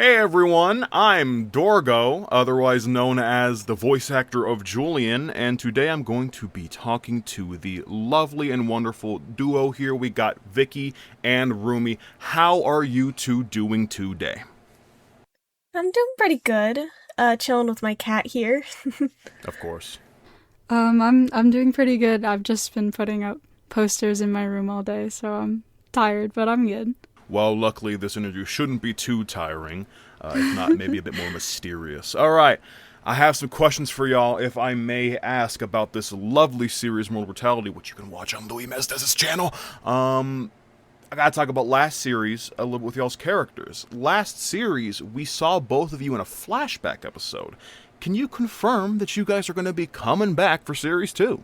Hey everyone, I'm Dorgo, otherwise known as the voice actor of Julian, and today I'm going to be talking to the lovely and wonderful duo here. We got Vicky and Rumi. How are you two doing today? I'm doing pretty good. Chilling with my cat here. Of course. I'm doing pretty good. I've just been putting up posters in my room all day, so I'm tired, but I'm good. Well, luckily this interview shouldn't be too tiring, if not maybe a bit more mysterious. Alright, I have some questions for y'all, if I may ask, about this lovely series, Mortal Brutality, which you can watch on LouiMezDez's channel. I gotta talk about last series a little with y'all's characters. Last series, we saw both of you in a flashback episode. Can you confirm that you guys are going to be coming back for series 2?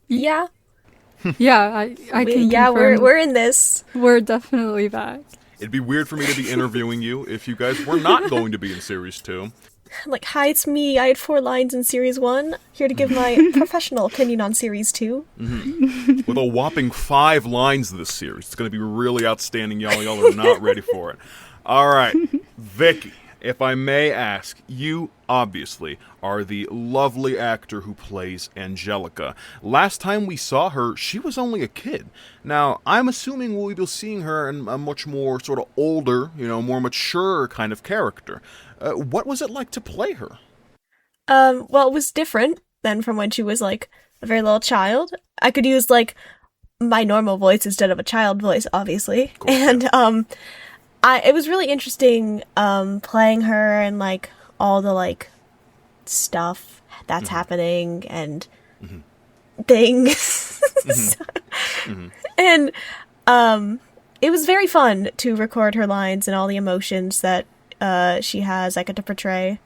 Yeah. Yeah, I can Yeah, confirm we're in this. we're definitely back. It'd be weird for me to be interviewing you if you guys were not going to be in series 2. Like, hi, it's me. I had 4 lines in series 1. Here to give my professional opinion on series 2. With a whopping 5 lines this series. It's going to be really outstanding, y'all. Y'all are not ready for it. Alright, Vicky, if I may ask, you obviously are the lovely actor who plays Angelica. Last time we saw her, she was only a kid. Now, I'm assuming we'll be seeing her in a much more sort of older, more mature kind of character. What was it like to play her? Well, it was different than from when she was, like, a very little child. I could use, like, my normal voice instead of a child voice, obviously. Cool, and, it was really interesting, playing her and, like, all the, like, stuff that's happening and things. And, it was very fun to record her lines and all the emotions that, she has, I get to portray.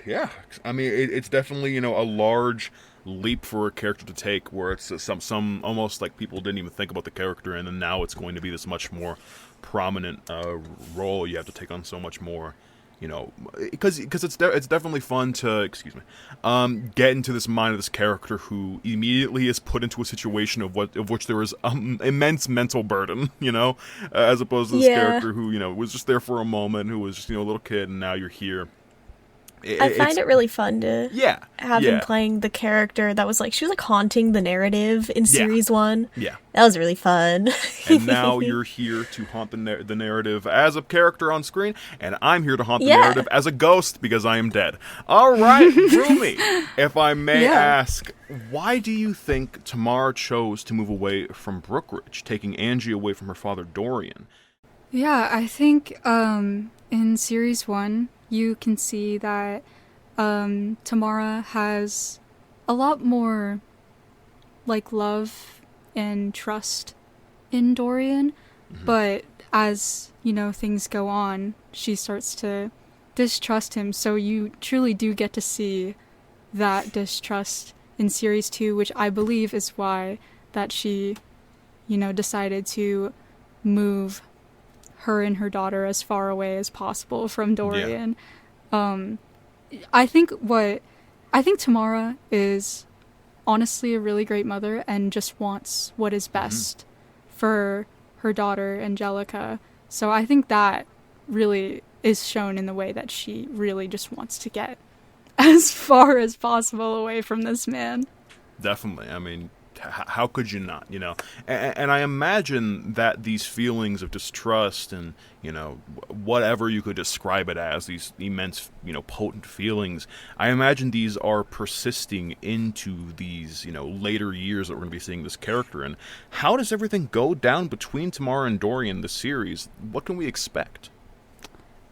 Yeah, I mean, it's definitely, a large leap for a character to take, where it's some almost like people didn't even think about the character, and then now it's going to be this much more prominent role. You have to take on so much more, because it's definitely fun to get into this mind of this character who immediately is put into a situation of which there is immense mental burden, as opposed to this character who was just there for a moment, who was just a little kid, and now you're here. I find it really fun to have him Yeah. playing the character that was like, she was like haunting the narrative in series 1. Yeah. That was really fun. And now you're here to haunt the narrative as a character on screen, and I'm here to haunt the narrative as a ghost because I am dead. All right, Rumi, if I may ask, why do you think Tamara chose to move away from Brookridge, taking Angie away from her father Dorian? Yeah, I think in series 1 you can see that Tamara has a lot more like love and trust in Dorian, but as things go on, she starts to distrust him, so you truly do get to see that distrust in series 2, which I believe is why that she decided to move her and her daughter as far away as possible from Dorian. I think Tamara is honestly a really great mother and just wants what is best for her daughter Angelica. So I think that really is shown in the way that she really just wants to get as far as possible away from this man. Definitely. I mean, how could you not, And I imagine that these feelings of distrust and, whatever you could describe it as, these immense, potent feelings, I imagine these are persisting into these, later years that we're going to be seeing this character in. How does everything go down between Tamara and Dorian in the series? What can we expect?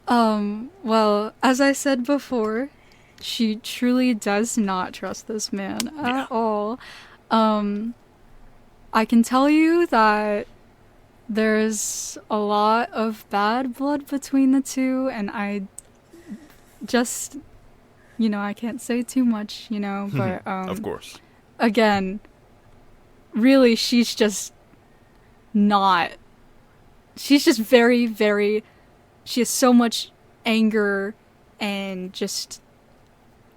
Well, as I said before, she truly does not trust this man at all. I can tell you that there's a lot of bad blood between the two, and I just, I can't say too much, but, of course. Again, really, she's just very, very, she has so much anger and just,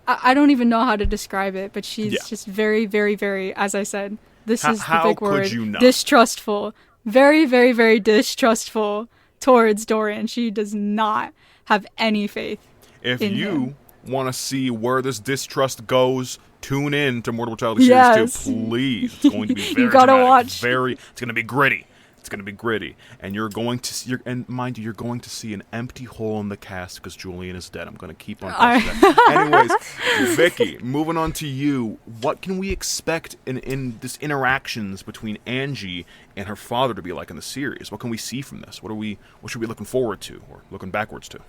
I don't even know how to describe it, but she's just very, very, very, as I said, this is the big word, distrustful. Very, very, very distrustful towards Dorian. She does not have any faith. If in you him. want to see where this distrust goes, tune in to Mortal Brutality Yes. Series 2, please. It's going to be very You gotta dramatic, watch. it's going to be gritty. It's going to be gritty, and you're going to see, and mind you, you're going to see an empty hole in the cast because Julian is dead. I'm going to keep on touching that. Anyways, Vicky, moving on to you. What can we expect in this interactions between Angie and her father to be like in the series? What can we see from this? What should we be looking forward to or looking backwards to?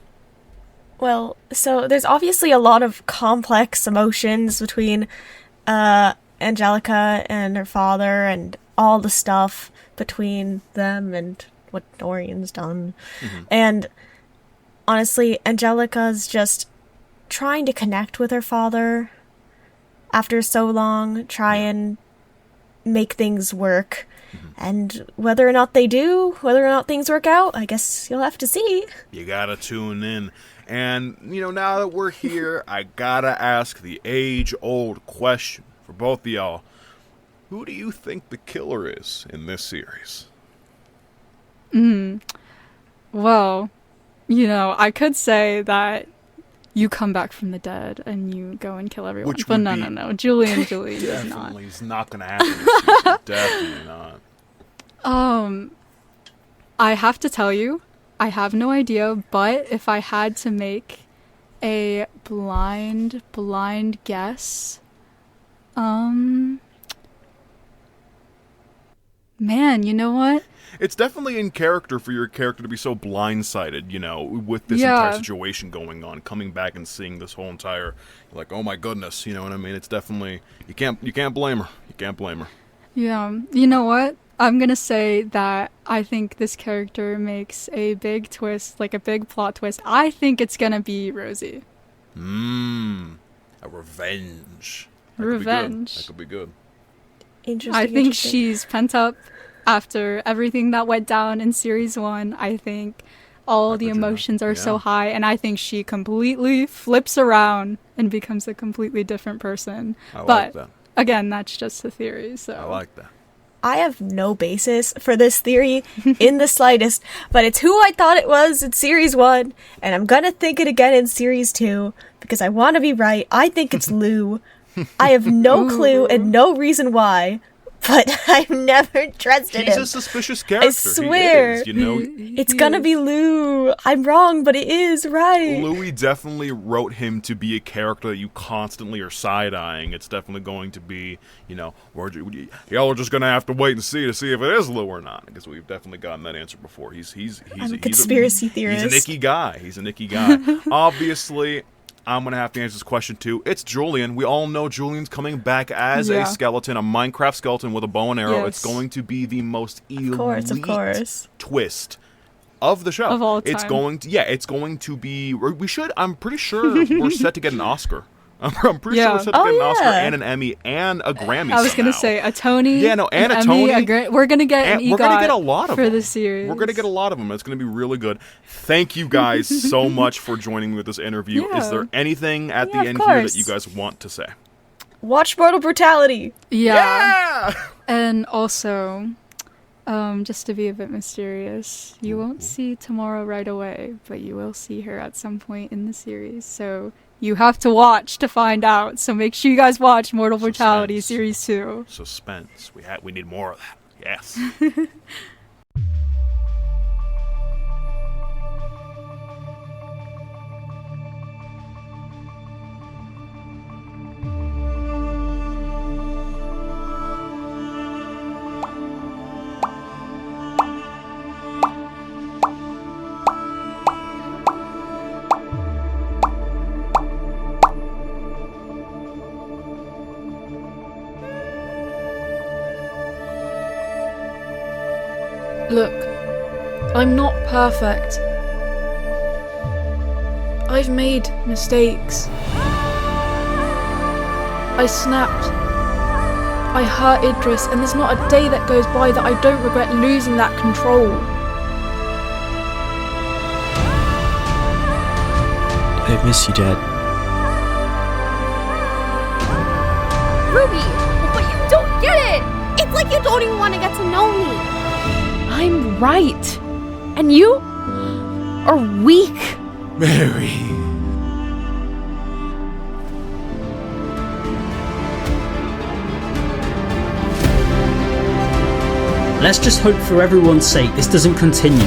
Well, so there's obviously a lot of complex emotions between Angelica and her father and all the stuff between them and what Dorian's done. Mm-hmm. And honestly, Angelica's just trying to connect with her father after so long, try and make things work. Mm-hmm. And whether or not they do, whether or not things work out, I guess you'll have to see. You gotta tune in. And, now that we're here, I gotta ask the age-old question for both of y'all. Who do you think the killer is in this series? Well, I could say that you come back from the dead and you go and kill everyone. But no. Julian is not. Definitely, it's not going to happen this season. Definitely not. I have to tell you, I have no idea, but if I had to make a blind guess, man, you know what? It's definitely in character for your character to be so blindsided, with this entire situation going on, coming back and seeing this whole entire, like, oh my goodness, you know what I mean? It's definitely, you can't blame her. You can't blame her. Yeah, you know what? I'm gonna say that I think this character makes a big twist, like a big plot twist. I think it's gonna be Rosie. A revenge. That could be good. I think she's pent up after everything that went down in Series 1. I think all the emotions are so high, and I think she completely flips around and becomes a completely different person. I like that. Again, that's just a theory, so. I like that. I have no basis for this theory in the slightest, but it's who I thought it was in Series 1, and I'm gonna think it again in Series 2, because I want to be right. I think it's Lou. I have no clue and no reason why, but I've never trusted him. He's a suspicious character. I swear. He is, it's gonna be Lou. I'm wrong, but it is right. Louis definitely wrote him to be a character that you constantly are side-eyeing. It's definitely going to be, y'all are just gonna have to wait and see if it is Lou or not. Because we've definitely gotten that answer before. He's a conspiracy theorist. He's a Nicky guy. Obviously, I'm going to have to answer this question, too. It's Julian. We all know Julian's coming back as a skeleton, a Minecraft skeleton with a bow and arrow. Yes. It's going to be the most elite twist of the show. Of all time. It's going to be... I'm pretty sure we're set to get an Oscar. I'm pretty sure we're set to get an Oscar and an Emmy and a Grammy. I was going to say a Tony. And a Emmy, Tony. We're going to get an EGOT. We're going to get a lot of for them. the series. We're going to get a lot of them. It's going to be really good. Thank you guys so much for joining me with this interview. Yeah. Is there anything at the end here that you guys want to say? Watch Mortal Brutality. Yeah. And also, just to be a bit mysterious, you won't see Tomorrow right away, but you will see her at some point in the series. So you have to watch to find out. So make sure you guys watch Mortal Brutality Series 2. Suspense. We need more of that. Yes. Look, I'm not perfect. I've made mistakes. I snapped. I hurt Idris, and there's not a day that goes by that I don't regret losing that control. I miss you, Dad. Ruby, but you don't get it! It's like you don't even want to get to know me. I'm right. And you are weak. Mary. Let's just hope for everyone's sake this doesn't continue.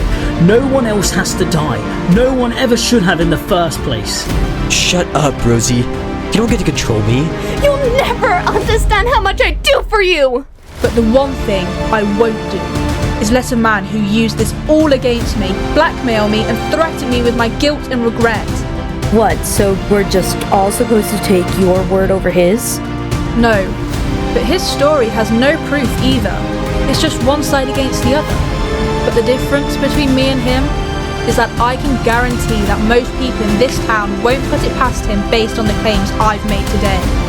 No one else has to die. No one ever should have in the first place. Shut up, Rosie. You don't get to control me. You'll never understand how much I do for you! But the one thing I won't do is let a man who used this all against me blackmail me and threaten me with my guilt and regret. What, so we're just all supposed to take your word over his? No, but his story has no proof either. It's just one side against the other. But the difference between me and him is that I can guarantee that most people in this town won't put it past him based on the claims I've made today.